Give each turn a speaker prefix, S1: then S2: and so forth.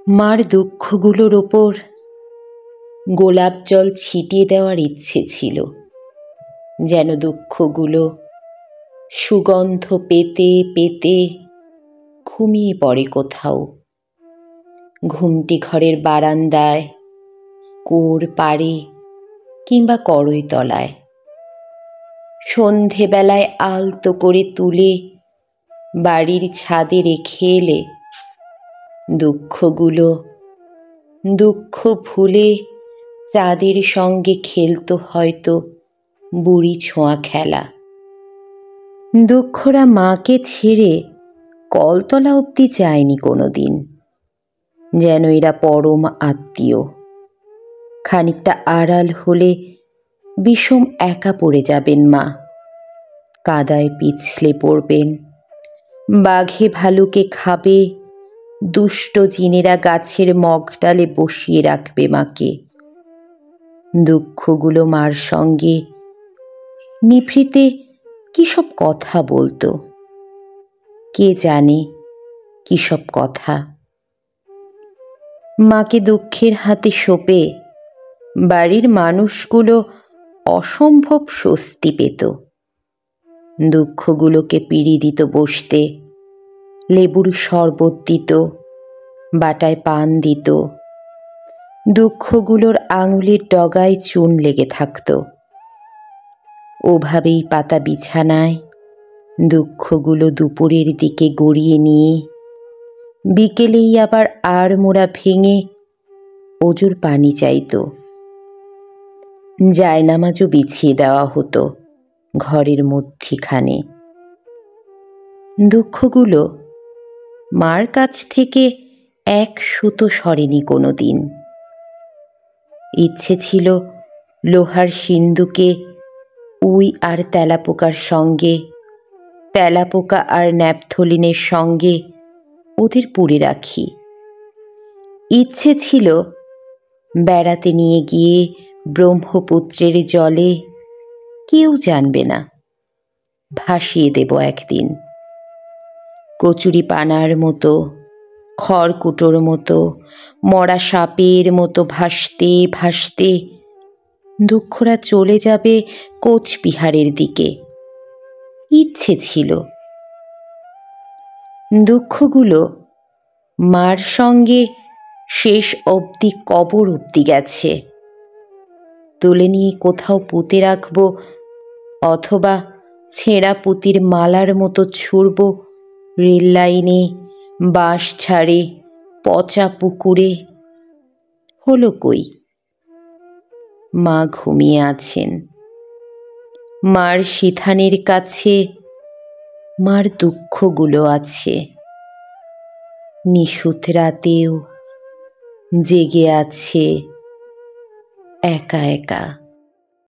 S1: মার দুঃখগুলোর ওপর গোলাপ জল ছিটিয়ে দেওয়ার ইচ্ছে ছিল, যেন দুঃখগুলো সুগন্ধ পেতে পেতে ঘুমিয়ে পড়ে কোথাও, ঘুমটি ঘরের বারান্দায়, কুয়োর পাড়ে কিংবা কড়ই তলায়। সন্ধেবেলায় আলতো করে তুলে বাড়ির ছাদে রেখে এলে দুঃখগুলো দুঃখ ভুলে চাঁদের সঙ্গে খেলতো হয়তো বুড়ি ছোঁয়া খেলা। দুঃখরা মাকে ছেড়ে কলতলা অবধি যায়নি কোনো দিন, যেন এরা পরম আত্মীয়। খানিকটা আড়াল হলে বিষম একা পড়ে যাবেন মা, কাদায় পিছলে পড়বেন, বাঘে ভালুকে খাবে, দুষ্ট জিনেরা গাছের মগডালে বসিয়ে রাখবে মাকে। দুঃখগুলো মার সঙ্গে নিভৃতে কী সব কথা বলতো, কে জানে কী সব কথা। মাকে দুঃখের হাতে সঁপে বাড়ির মানুষগুলো অসম্ভব স্বস্তি পেত। দুঃখগুলোকে পিড়ি দিত বসতে, লেবুর শরবত দিত, বাটায় পান দিত। দুঃখগুলোর আঙুলের ডগায় চুন লেগে থাকত। ওভাবেই পাতা বিছানায় দুঃখগুলো দুপুরের দিকে গড়িয়ে নিয়ে বিকেলেই আবার আড়মোড়া ভেঙে অজুর পানি চাইত। জায়নামাজও বিছিয়ে দেওয়া হতো ঘরের মধ্যিখানে। দুঃখগুলো মার কাছ থেকে এক সুতো সরেনি কোনো দিন। ইচ্ছে ছিল লোহার সিন্দুকে উই আর তেলাপোকার সঙ্গে, তেলাপোকা আর ন্যাপথলিনের সঙ্গে ওদের পুড়ে রাখি। ইচ্ছে ছিল বেড়াতে নিয়ে গিয়ে ব্রহ্মপুত্রের জলে, কেউ জানবে না, ভাসিয়ে দেব একদিন। কচুরি পানার মতো, খড়কুটোর মতো, মরা সাপের মতো ভাসতে ভাসতে দুঃখরা চলে যাবে কোচবিহারের দিকে। ইচ্ছে ছিল। দুঃখগুলো মার সঙ্গে শেষ অবধি কবর অবধি গেছে। তুলে নিয়ে কোথাও পুঁতে রাখব, অথবা ছেঁড়া পুঁতির মালার মতো ছুঁড়ব রেল লাইনে, বাঁশ ছাড়ে, পচা পুকুরে। হলো কই? মা ঘুমিয়ে আছেন। মার সিথানের কাছে মার দুঃখগুলো আছে। নিশুত রাতেও জেগে আছে একা একা।